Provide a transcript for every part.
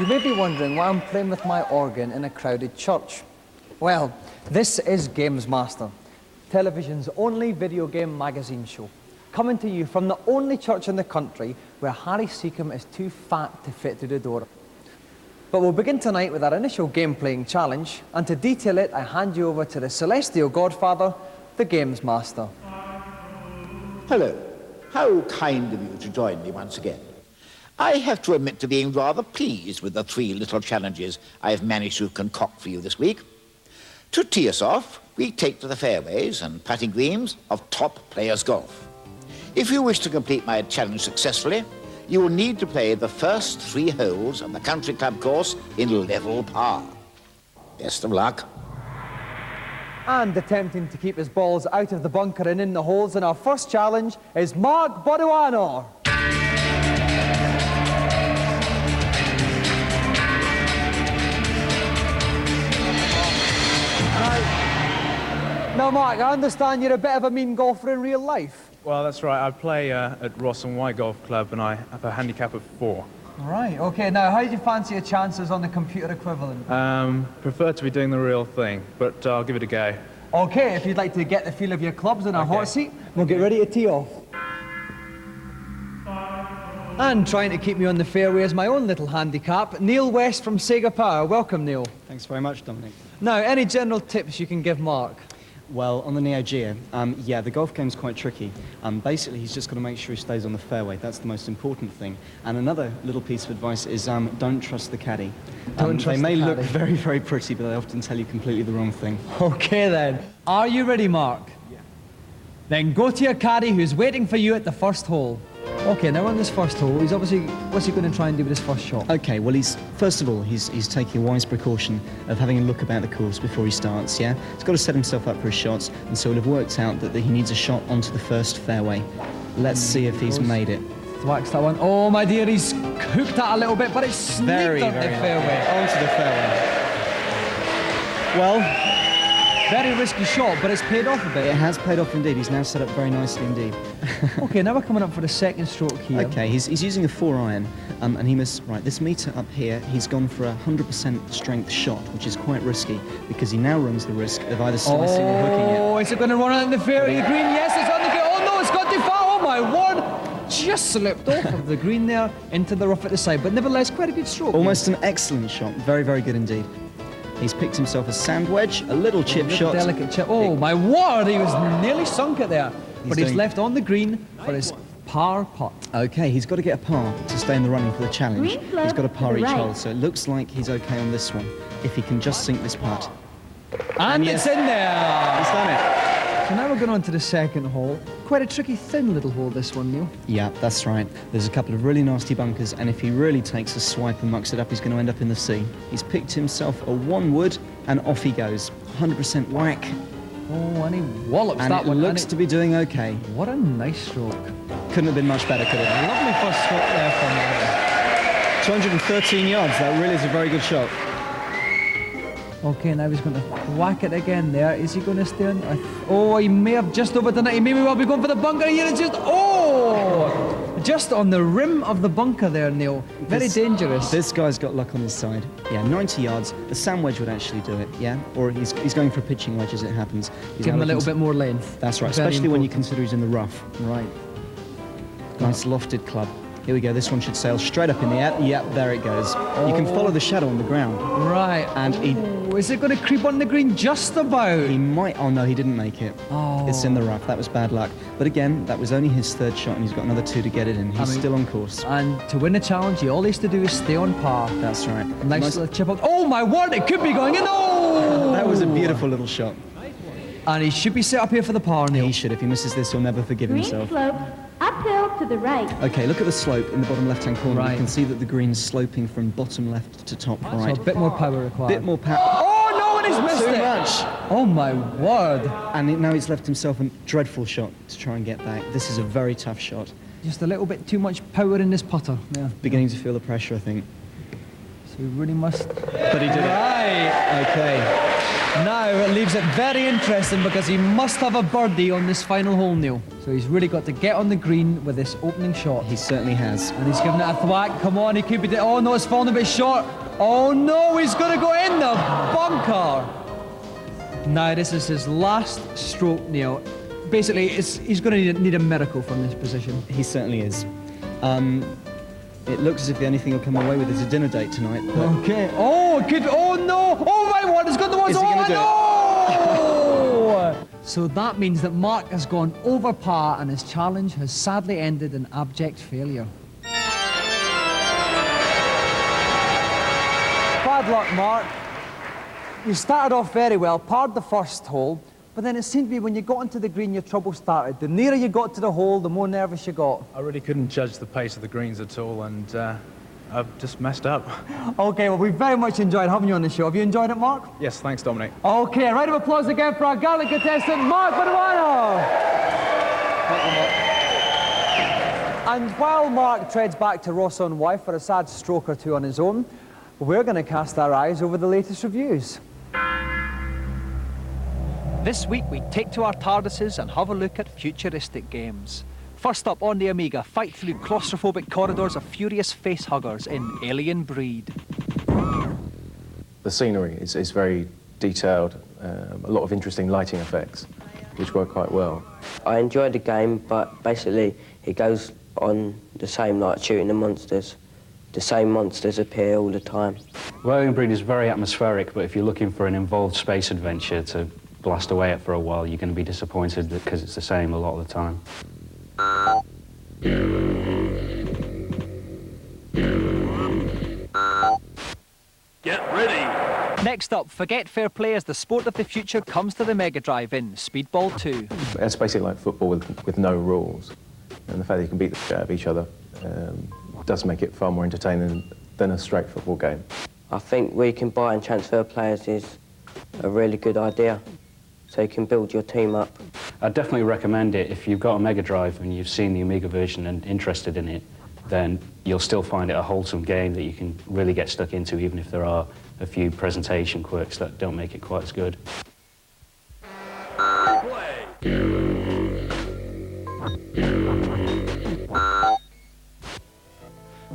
You may be wondering why I'm playing with my organ in a crowded church. Well, this is Gamesmaster, television's only video game magazine show, coming to you from the only church in the country where Harry Seacombe is too fat to fit through the door. But we'll begin tonight with our initial game-playing challenge, and to detail it, I hand you over to the celestial godfather, the Gamesmaster. Hello. How kind of you to join me once again. I have to admit to being rather pleased with the 3 little challenges I've managed to concoct for you this week. To tee us off, we take to the fairways and putting greens of top players' golf. If you wish to complete my challenge successfully, you will need to play the first 3 holes of the country club course in level par. Best of luck. And attempting to keep his balls out of the bunker and in the holes in our first challenge is Mark Boduano. Now, Mark, I understand you're a bit of a mean golfer in real life. Well, that's right. I play at Ross and Y Golf Club, and I have a handicap of 4. Right, okay. Now, how do you fancy your chances on the computer equivalent? Prefer to be doing the real thing, but I'll give it a go. Okay, if you'd like to get the feel of your clubs in our hot seat, we'll get ready to tee off. And trying to keep me on the fairway is my own little handicap, Neil West from Sega Power. Welcome, Neil. Thanks very much, Dominic. Now, any general tips you can give Mark? Well, on the Neo Geo, yeah, the golf game's quite tricky. Basically, he's just got to make sure he stays on the fairway. That's the most important thing. And another little piece of advice is don't trust the caddy. They may look very, very pretty, but they often tell you completely the wrong thing. Okay, then. Are you ready, Mark? Yeah. Then go to your caddy who's waiting for you at the first hole. Okay, now on this first hole, he's obviously, what's he going to try and do with his first shot? Okay, well, first of all, he's taking a wise precaution of having a look about the course before he starts, yeah? He's got to set himself up for his shots, and so he'll have worked out that he needs a shot onto the first fairway. Let's see if he's made it. Wax that one. Oh, my dear, he's hooked that a little bit, but it's sneaked Very, onto the very fairway. onto the fairway. Well, very risky shot, but it's paid off a bit. it has paid off indeed. He's now set up very nicely indeed. Okay, now we're coming up for the second stroke here. Okay, he's using a 4-iron, and he must, right, this meter up here, he's gone for a 100% strength shot, which is quite risky, because he now runs the risk of either slicing or hooking it. Oh, is it going to run out in the fairway? The green, yes, it's on the green. Oh, no, it's got too far. Oh, my word. Just slipped off of the green there into the rough at the side, but nevertheless, quite a good stroke. Almost an excellent shot. Very, very good indeed. He's picked himself a sand wedge, a little chip shot. Delicate chip. Oh, my word, he was nearly sunk it there. But he's left on the green for his par putt. Okay, he's got to get a par to stay in the running for the challenge. He's got a par each hole, so it looks like he's okay on this one, if he can just sink this putt. And it's in there! He's done it. So now we're going on to the second hole. Quite a tricky, thin little hole, this one, Neil. Yeah, that's right. There's a couple of really nasty bunkers, and if he really takes a swipe and mucks it up, he's going to end up in the sea. He's picked himself a 1-wood, and off he goes. 100% whack. Oh, and he wallops and that one. And it looks to be doing okay. What a nice stroke. Couldn't have been much better, could it? Lovely first stroke there from him. 213 yards. That really is a very good shot. Okay, now he's going to whack it again there. Is he going to stay on? Oh, he may have just over the net. He may well be going for the bunker here. It's just, oh! Just on the rim of the bunker there, Neil. Very dangerous. This guy's got luck on his side. Yeah, 90 yards. The sand wedge would actually do it, yeah? Or he's going for a pitching wedge as it happens. Give him a little bit more length. That's right, especially when you consider he's in the rough. Right. Nice lofted club. Here we go, this one should sail straight up in the air. Yep, there it goes. Oh. You can follow the shadow on the ground. Right. And is it going to creep on the green just about? He might. Oh, no, he didn't make it. Oh. It's in the rough. That was bad luck. But again, that was only his 3rd shot, and he's got another 2 to get it in. He's still on course. And to win the challenge, all he has to do is stay on par. That's right. Nice little chip up. Oh, my word, it could be going in. Oh! That was a beautiful little shot. And he should be set up here for the par, Neil. He should. If he misses this, he'll never forgive himself. Green slope, uphill to the right. Okay, look at the slope in the bottom left-hand corner. Right. You can see that the green's sloping from bottom left to top right. So a bit more power required. Bit more power. Oh, no, and he's missed it. Too much. Oh, my word. And now he's left himself a dreadful shot to try and get back. This is a very tough shot. Just a little bit too much power in this putter. Yeah. Beginning to feel the pressure, I think. So he really must... But he did it. Right. Okay. Now it leaves it very interesting because he must have a birdie on this final hole, Neil. So he's really got to get on the green with this opening shot. He certainly has. And he's giving it a thwack. Come on, he could be... Oh, no, it's falling a bit short. Oh, no, he's going to go in the bunker. Now, this is his last stroke, Neil. Basically, he's going to need a miracle from this position. He certainly is. It looks as if the only thing he'll come away with is a dinner date tonight. Okay. Oh, it could... Oh, no. Oh, my word, it's got the ones. Is he going to do it? So that means that Mark has gone over par and his challenge has sadly ended in abject failure. Bad luck, Mark. You started off very well, parred the first hole, but then it seemed to be when you got into the green, your trouble started. The nearer you got to the hole, the more nervous you got. I really couldn't judge the pace of the greens at all, and I've just messed up. Okay, well, we very much enjoyed having you on the show. Have you enjoyed it, Mark? Yes, thanks, Dominic. Okay, a round of applause again for our gallant contestant, Mark Manuano. And while Mark treads back to Ross-on-Wye for a sad stroke or two on his own, we're going to cast our eyes over the latest reviews. This week, we take to our TARDISes and have a look at futuristic games. First up on the Amiga, fight through claustrophobic corridors of furious facehuggers in Alien Breed. The scenery is very detailed, a lot of interesting lighting effects, which work quite well. I enjoyed the game, but basically it goes on the same, like shooting the monsters. The same monsters appear all the time. Well, Alien Breed is very atmospheric, but if you're looking for an involved space adventure to blast away at for a while, you're going to be disappointed because it's the same a lot of the time. Get ready! Next up, Forget Fair Play as the sport of the future comes to the Mega Drive in Speedball 2. It's basically like football with no rules, and the fact that you can beat the shit out of each other does make it far more entertaining than a straight football game. I think where you can buy and transfer players is a really good idea, so you can build your team up. I'd definitely recommend it. If you've got a Mega Drive and you've seen the Amiga version and interested in it, then you'll still find it a wholesome game that you can really get stuck into, even if there are a few presentation quirks that don't make it quite as good.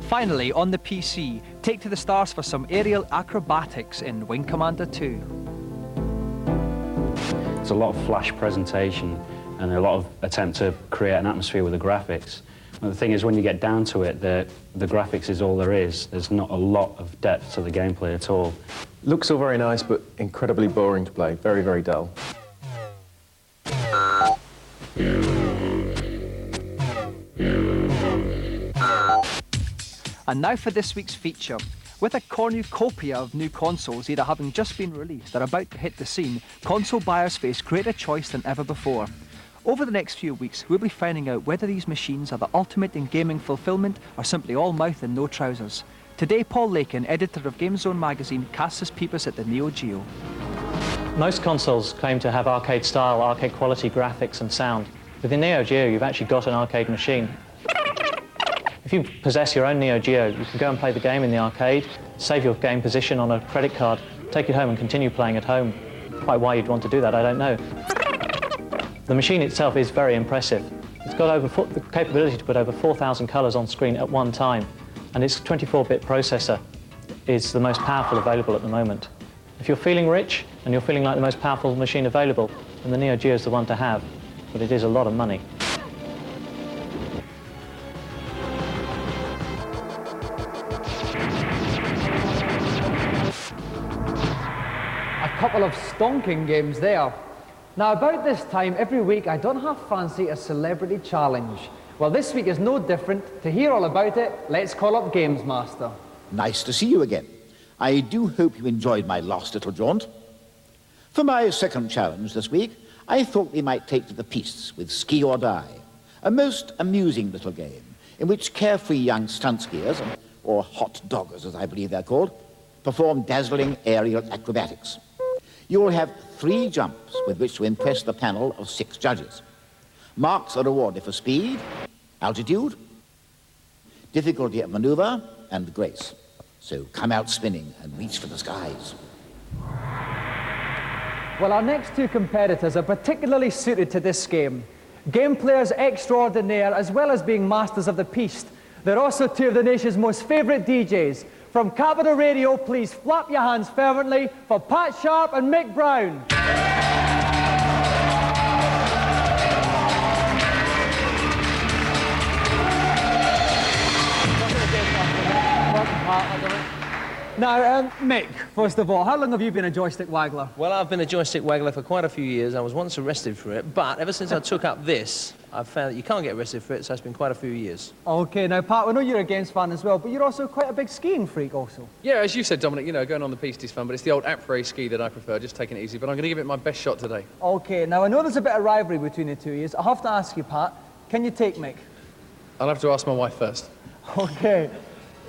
Finally, on the PC, take to the stars for some aerial acrobatics in Wing Commander 2. It's a lot of flash presentation and a lot of attempt to create an atmosphere with the graphics. And the thing is, when you get down to it, the graphics is all there is. There's not a lot of depth to the gameplay at all. Looks all very nice, but incredibly boring to play. Very, very dull. And now for this week's feature. With a cornucopia of new consoles either having just been released or about to hit the scene, console buyers face greater choice than ever before. Over the next few weeks, we'll be finding out whether these machines are the ultimate in gaming fulfillment or simply all mouth and no trousers. Today, Paul Lakin, editor of GameZone magazine, casts his peepers at the Neo Geo. Most consoles claim to have arcade-style, arcade-quality graphics and sound. With the Neo Geo, you've actually got an arcade machine. If you possess your own Neo Geo, you can go and play the game in the arcade, save your game position on a credit card, take it home and continue playing at home. Quite why you'd want to do that, I don't know. The machine itself is very impressive. It's got the capability to put over 4,000 colours on screen at one time, and its 24-bit processor is the most powerful available at the moment. If you're feeling rich and you're feeling like the most powerful machine available, then the Neo Geo is the one to have, but it is a lot of money. A couple of stonking games there. Now, about this time every week, I don't half fancy a celebrity challenge. Well, this week is no different. To hear all about it, let's call up Gamesmaster. Nice to see you again. I do hope you enjoyed my last little jaunt. For my second challenge this week, I thought we might take to the piste with Ski or Die, a most amusing little game in which carefree young stunt skiers, or hot doggers as I believe they're called, perform dazzling aerial acrobatics. You will have 3 jumps with which to impress the panel of 6 judges. Marks are awarded for speed, altitude, difficulty of maneuver, and grace. So come out spinning and reach for the skies. Well, our next two competitors are particularly suited to this game. Game players extraordinaire, as well as being masters of the piste. They're also two of the nation's most favourite DJs. From Capital Radio, please flap your hands fervently for Pat Sharp and Mick Brown. Now, Mick, first of all, how long have you been a joystick waggler? Well, I've been a joystick waggler for quite a few years. I was once arrested for it, but ever since I took up this, I've found that you can't get arrested for it, so it's been quite a few years. OK, now, Pat, we know you're a games fan as well, but you're also quite a big skiing freak also. Yeah, as you said, Dominic, you know, going on the piste is fun, but it's the old après ski that I prefer, just taking it easy, but I'm going to give it my best shot today. OK, now, I know there's a bit of rivalry between the two of you. I have to ask you, Pat, can you take Mick? I'll have to ask my wife first. OK.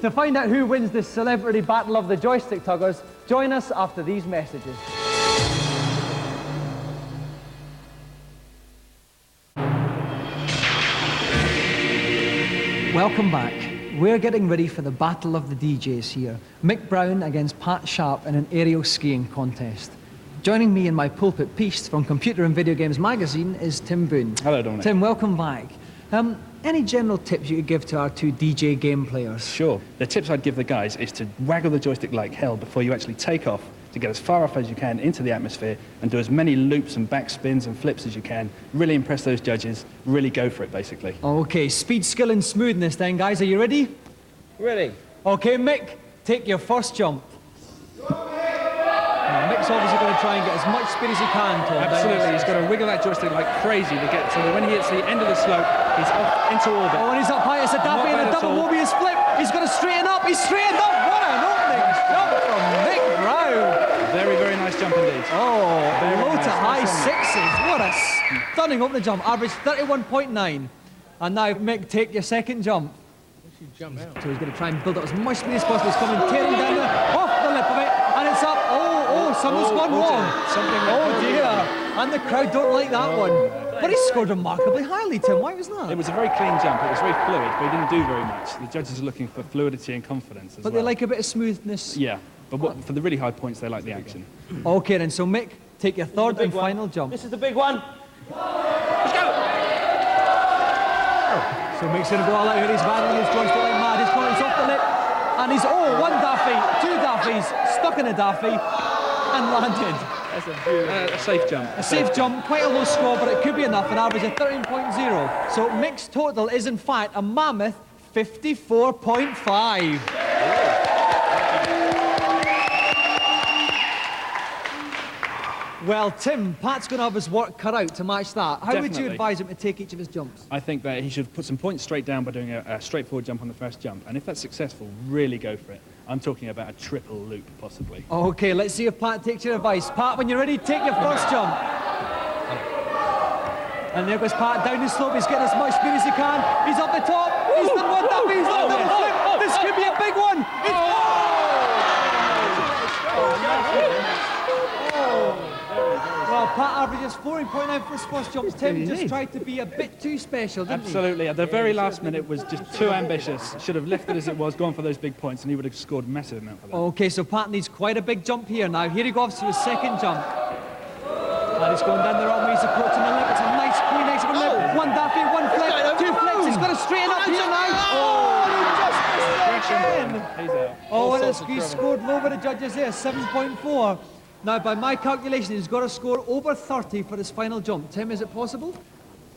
To find out who wins this celebrity battle of the joystick tuggers, join us after these messages. Welcome back. We're getting ready for the battle of the DJs here. Mick Brown against Pat Sharp in an aerial skiing contest. Joining me in my pulpit piste from Computer and Video Games magazine is Tim Boone. Hello, Dominic. Tim, welcome back. Any general tips you could give to our two DJ game players? Sure. The tips I'd give the guys is to waggle the joystick like hell before you actually take off, to get as far off as you can into the atmosphere and do as many loops and back spins and flips as you can. Really impress those judges. Really go for it, basically. OK, speed, skill and smoothness then, guys. Are you ready? Ready. OK, Mick, take your first jump. Now, Mick's obviously going to try and get as much speed as he can, Tom. Absolutely. He's got to wiggle that joystick like crazy to get so that when he hits the end of the slope, he's off into orbit. Oh, and he's up high. It's a dappy and a double Mobius flip. He's going to straighten up. He's straightened up. What an opening jump from Mick Brown. Very, very nice jump indeed. Oh, very low nice. to high sixes. What a stunning opening jump. Average 31.9. And now, Mick, take your second jump. Jump out. So he's going to try and build up as much speed as possible. He's coming tearing down there, off the lip of it, and it's up. Something's gone wrong. Oh dear. And the crowd don't like that one. But he scored remarkably highly, Tim. Why was that? It was a very clean jump. It was very fluid, but he didn't do very much. The judges are looking for fluidity and confidence as But they like a bit of smoothness. Yeah, but for the really high points, they like the action. OK, then, so Mick, take your third and final jump. This is the big one. Let's go! So Mick's going to go all out here. He's battling his joystick like mad. He's coming off the lip. And he's, one daffy, two daffies, stuck in a daffy, and landed. That's a safe jump. A safe jump, quite a low score, but it could be enough, an average of 13.0. So Mick's total is, in fact, a mammoth 54.5. Well, Tim, Pat's going to have his work cut out to match that. How would you advise him to take each of his jumps? I think that he should put some points straight down by doing a straightforward jump on the first jump. And if that's successful, really go for it. I'm talking about a triple loop, possibly. OK, let's see if Pat takes your advice. Pat, when you're ready, take your first jump. And there goes Pat down the slope. He's getting as much speed as he can. He's up the top. He's done one daffy. He's done double flip. This could be a big one. Well, Pat averages 14.9 for his first jump. Tim just tried to be a bit too special, didn't he? Absolutely. At the very last minute was just too ambitious. Should have left it as it was, gone for those big points, and he would have scored a massive amount for that. OK, so Pat needs quite a big jump here now. Here he goes to his second jump. And he's going down the wrong way. He's approaching the lip. It's a nice, clean exit from the lip. One daffy, one flip, two flips. He's going to straighten up here now. Oh, he just missed it again. He's out. Oh, and he's scored low by the judges there, 7.4. Now, by my calculation, he's got to score over 30 for his final jump. Tim, is it possible?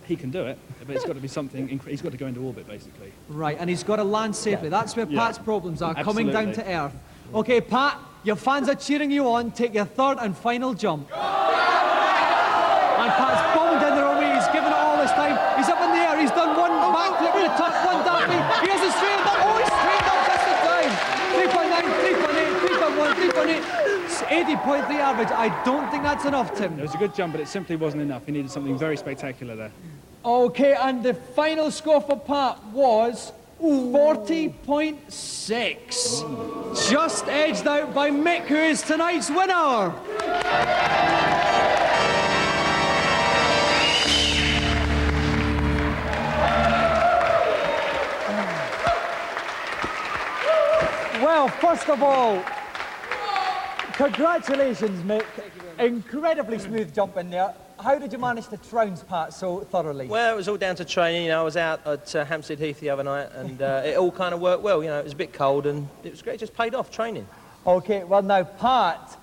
He can do it, but it's got to be something. He's got to go into orbit, basically. Right, and he's got to land safely. That's where Pat's problems are, coming down to Absolutely. earth. OK, Pat, your fans are cheering you on. Take your third and final jump. And Pat's bombing down the wrong way. He's given it all this time. He's up in the air. He's done one backflip with a top, one daffy. He hasn't straightened up. Oh, he's straightened up just in time. 3.9, 3.8, 3.8. 80.3 average. I don't think that's enough, Tim. It was a good jump, but it simply wasn't enough. He needed something very spectacular there. OK, and the final score for Pat was 40.6. Just edged out by Mick, who is tonight's winner. Well, first of all, Congratulations, Mick. Incredibly smooth jump in there. How did you manage to trounce Pat so thoroughly? Well, it was all down to training. You know, I was out at Hampstead Heath the other night, and it all kind of worked well. You know, it was a bit cold, and it was great. It just paid off training. Okay, well now, Pat,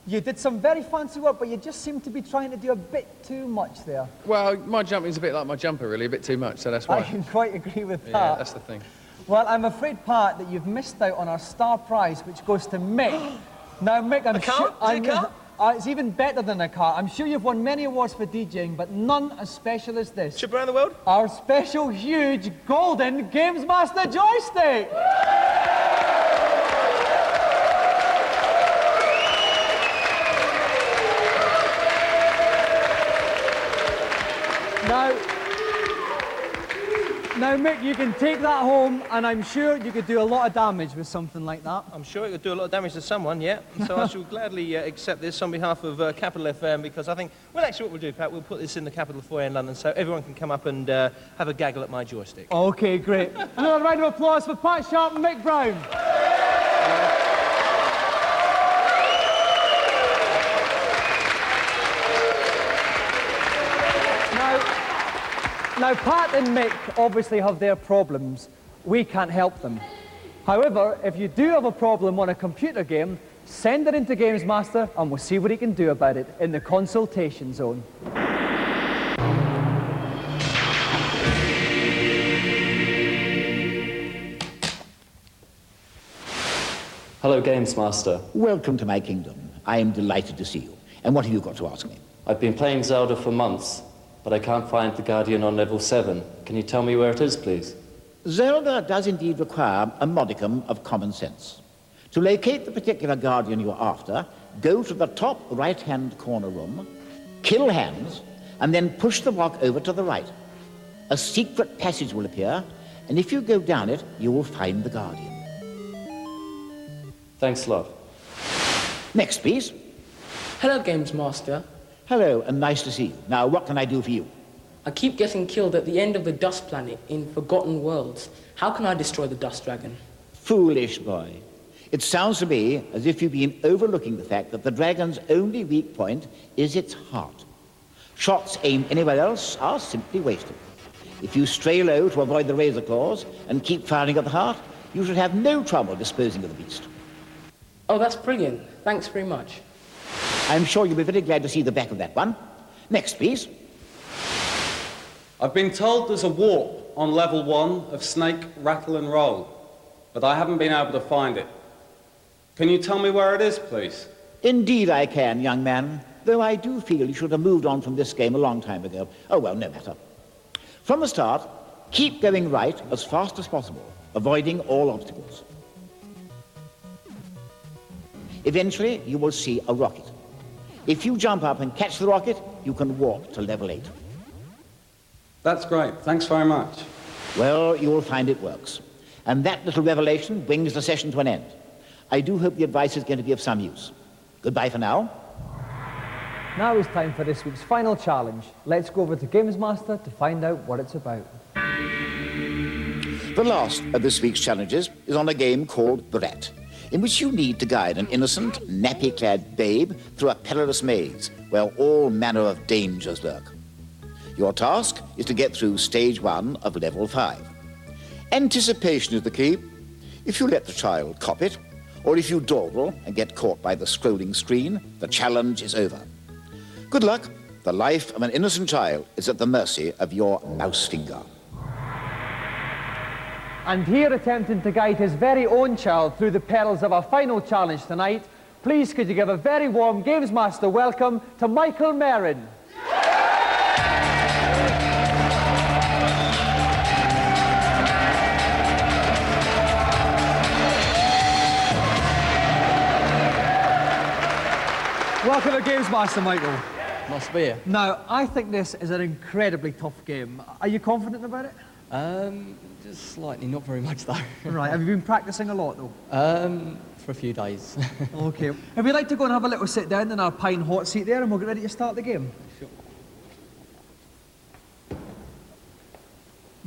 you did some very fancy work, but you just seem to be trying to do a bit too much there. Well, my jumping's a bit like my jumper, really, a bit too much, so that's why. I can quite agree with that. Yeah, that's the thing. Well, I'm afraid, Pat, that you've missed out on our star prize, which goes to Mick. Now, Mick, I'm sure... Is it a car? It's even better than a car. I'm sure you've won many awards for DJing, but none as special as this. Trip around the world? Our special, huge, golden Gamesmaster joystick! Now, Mick, you can take that home, and I'm sure you could do a lot of damage with something like that. I'm sure it could do a lot of damage to someone, yeah. So I shall gladly accept this on behalf of Capital FM, because I think, well, actually what we'll do, Pat, we'll put this in the Capital Foyer in London so everyone can come up and have a gaggle at my joystick. Okay, great. Another round of applause for Pat Sharp and Mick Brown. Now, Pat and Mick obviously have their problems. We can't help them. However, if you do have a problem on a computer game, send it into Gamesmaster and we'll see what he can do about it in the Consultation Zone. Hello, Gamesmaster. Welcome to my kingdom. I am delighted to see you. And what have you got to ask me? I've been playing Zelda for months, but I can't find the Guardian on level 7. Can you tell me where it is, please? Zelda does indeed require a modicum of common sense. To locate the particular Guardian you're after, go to the top right-hand corner room, kill hands, and then push the rock over to the right. A secret passage will appear, and if you go down it, you will find the Guardian. Thanks a lot. Next, please. Hello, Gamesmaster. Hello, and nice to see you. Now, what can I do for you? I keep getting killed at the end of the Dust Planet in Forgotten Worlds. How can I destroy the Dust Dragon? Foolish boy. It sounds to me as if you've been overlooking the fact that the dragon's only weak point is its heart. Shots aimed anywhere else are simply wasted. If you stray low to avoid the razor claws and keep firing at the heart, you should have no trouble disposing of the beast. Oh, that's brilliant. Thanks very much. I'm sure you'll be very glad to see the back of that one. Next, please. I've been told there's a warp on level 1 of Snake, Rattle and Roll, but I haven't been able to find it. Can you tell me where it is, please? Indeed I can, young man, though I do feel you should have moved on from this game a long time ago. Oh, well, no matter. From the start, keep going right as fast as possible, avoiding all obstacles. Eventually, you will see a rocket. If you jump up and catch the rocket, you can walk to level 8. That's great. Thanks very much. Well, you will find it works. And that little revelation brings the session to an end. I do hope the advice is going to be of some use. Goodbye for now. Now is time for this week's final challenge. Let's go over to Gamesmaster to find out what it's about. The last of this week's challenges is on a game called Brat, in which you need to guide an innocent, nappy-clad babe through a perilous maze where all manner of dangers lurk. Your task is to get through stage 1 of level 5. Anticipation is the key. If you let the child cop it, or if you dawdle and get caught by the scrolling screen, the challenge is over. Good luck. The life of an innocent child is at the mercy of your mouse finger. And here, attempting to guide his very own child through the perils of our final challenge tonight, please could you give a very warm Gamesmaster welcome to Michael Merrin. Welcome to Gamesmaster, Michael. Nice to be here. Now, I think this is an incredibly tough game. Are you confident about it? Just slightly, not very much though. Right, have you been practicing a lot though? For a few days. Okay. If you'd like to go and have a little sit down in our pine hot seat there and we'll get ready to start the game. Sure.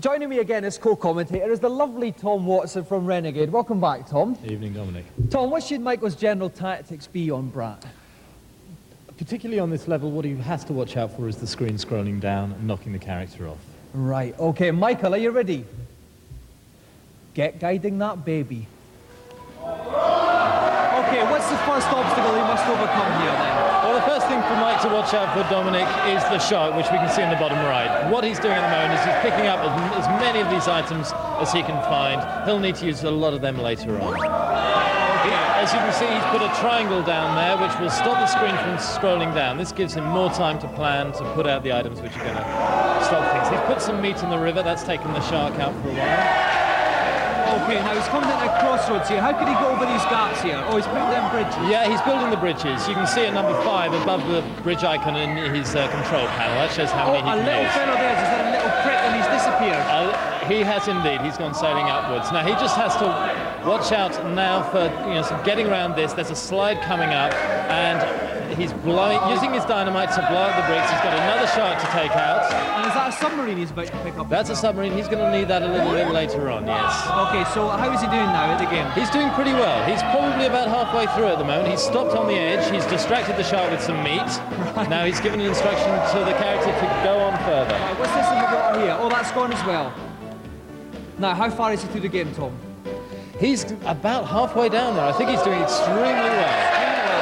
Joining me again as co-commentator is the lovely Tom Watson from Renegade. Welcome back, Tom. Evening, Dominic. Tom, what should Michael's general tactics be on Brat? Particularly on this level, what he has to watch out for is the screen scrolling down and knocking the character off. Right, okay. Michael, are you ready? Get guiding that baby. Okay, what's the first obstacle he must overcome here then? Well, the first thing for Mike to watch out for, Dominic, is the shark, which we can see in the bottom right. What he's doing at the moment is he's picking up as many of these items as he can find. He'll need to use a lot of them later on. As you can see, he's put a triangle down there, which will stop the screen from scrolling down. This gives him more time to plan, to put out the items which are going to stop things. He's put some meat in the river. That's taken the shark out for a while. Okay, now he's coming into a crossroads here. How could he go over these gaps here? Oh, he's putting down bridges. Yeah, he's building the bridges. You can see at number 5 above the bridge icon in his control panel. That shows how many he can use. A little fellow there, just had a little prick and he's disappeared. He has indeed. He's gone sailing upwards. Now he just has to watch out now for getting around this. There's a slide coming up, and he's using his dynamite to blow out the bricks. He's got another shark to take out. And is that a submarine he's about to pick up? That's a submarine. He's going to need that a little bit later on. Yes. Okay, so how is he doing now at the game? He's doing pretty well. He's probably about halfway through at the moment. He's stopped on the edge. He's distracted the shark with some meat. Right. Now he's given an instruction to the character to go on further. Right, what's this in the water here? Oh, that's gone as well. Now, how far is he through the game, Tom? He's about halfway down there. I think he's doing extremely well.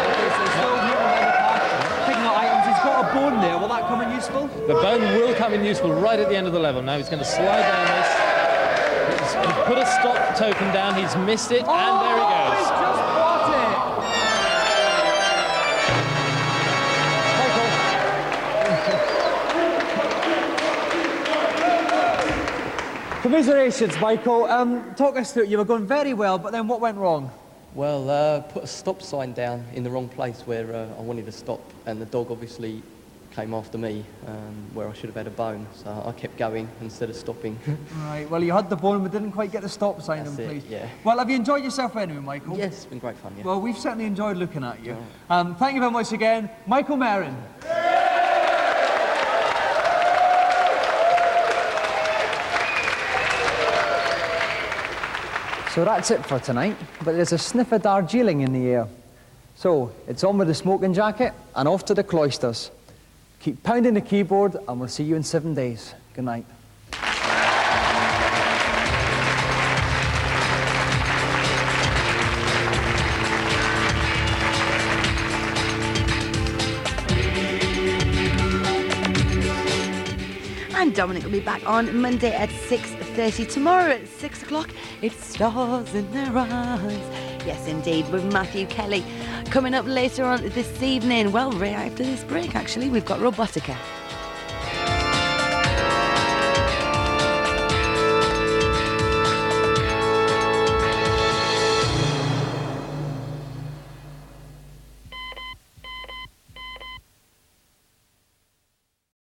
Okay, so he's still here on the path, picking up items. He's got a bone there. Will that come in useful? The bone will come in useful right at the end of the level. Now he's going to slide down this. He's put a stop token down. He's missed it, and there he goes. He's just got it. Commiserations, Michael. Talk us through it. You were going very well, but then what went wrong? Well, put a stop sign down in the wrong place where I wanted to stop, and the dog obviously came after me where I should have had a bone, so I kept going instead of stopping. Right, well, you had the bone but didn't quite get the stop sign in place. Yeah. Well, have you enjoyed yourself anyway, Michael? Yes, it's been great fun, yeah. Well, we've certainly enjoyed looking at you. Thank you very much again. Michael Merrin. So that's it for tonight, but there's a sniff of Darjeeling in the air. So it's on with the smoking jacket and off to the cloisters. Keep pounding the keyboard and we'll see you in 7 days. Good night. And Dominic will be back on Monday at 6:30. Tomorrow at 6 o'clock, it's Stars in Their Eyes. Yes, indeed, with Matthew Kelly. Coming up later on this evening, well, right after this break, actually, we've got Robotica.